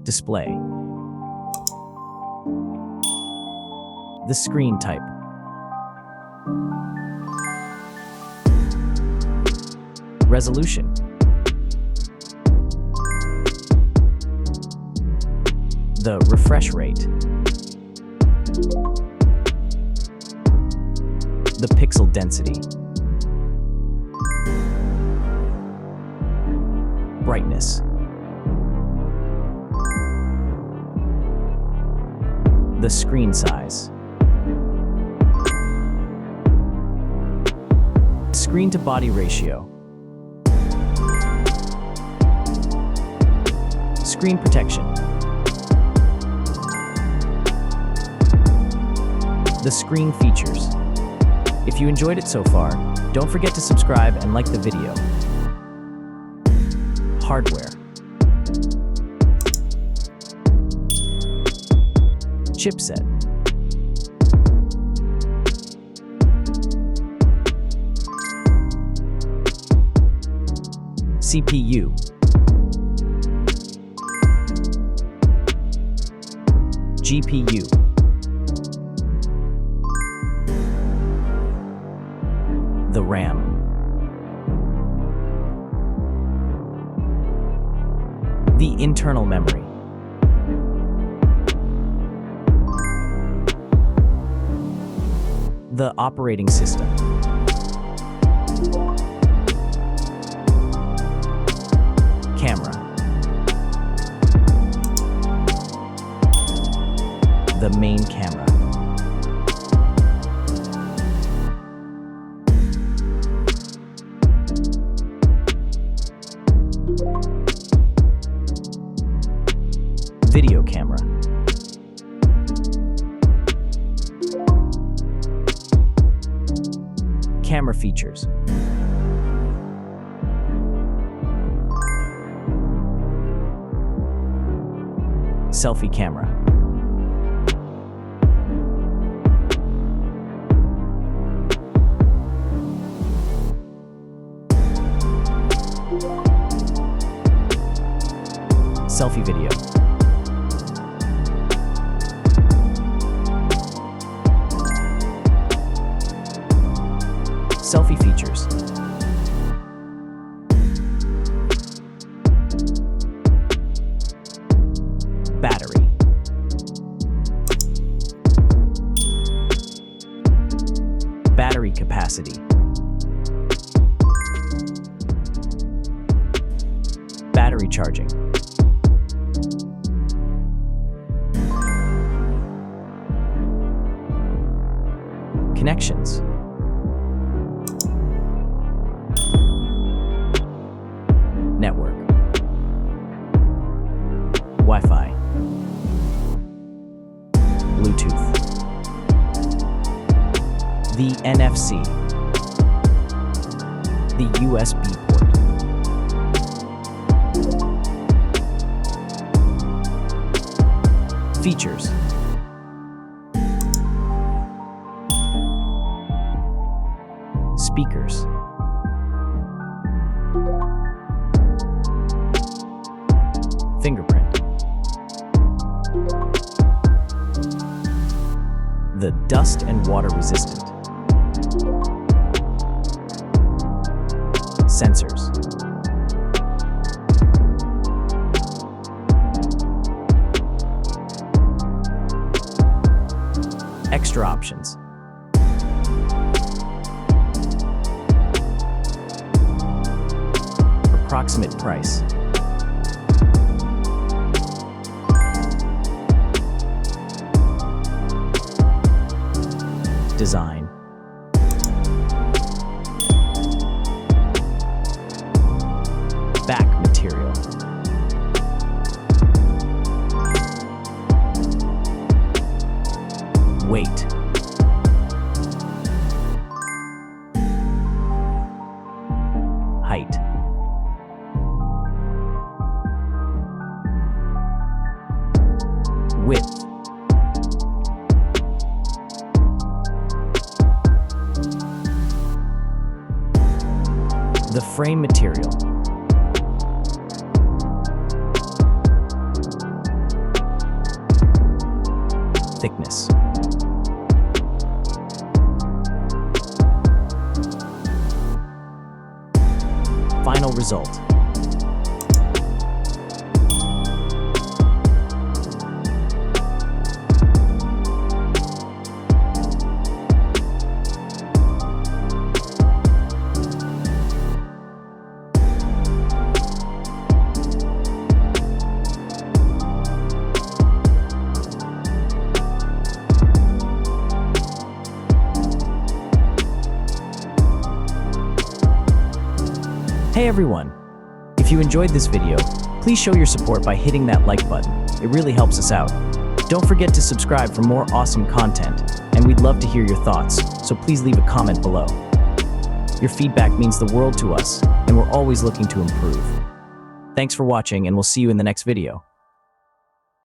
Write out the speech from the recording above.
Display. The screen type. Resolution. The refresh rate. The pixel density. Brightness. The screen size. Screen to body ratio. Screen protection. The screen features. If you enjoyed it so far, don't forget to subscribe and like the video. Hardware. Chipset. CPU. GPU. The RAM. The internal memory. The operating system. Camera. The main camera. Video camera. Camera features. Selfie camera. Selfie video. Selfie features. Battery. Battery capacity. Battery charging. Connections. Network. Wi-Fi. Bluetooth. The NFC. The USB port. Features. Speakers. Fingerprint. The dust and water resistant. Sensors. Extra options. Approximate price. Design. Back material. Weight. Height. Width. The frame material. thickness. Final result. Hey everyone! If you enjoyed this video, please show your support by hitting that like button. It really helps us out. Don't forget to subscribe for more awesome content, and we'd love to hear your thoughts, so please leave a comment below. Your feedback means the world to us, and we're always looking to improve. Thanks for watching, and we'll see you in the next video.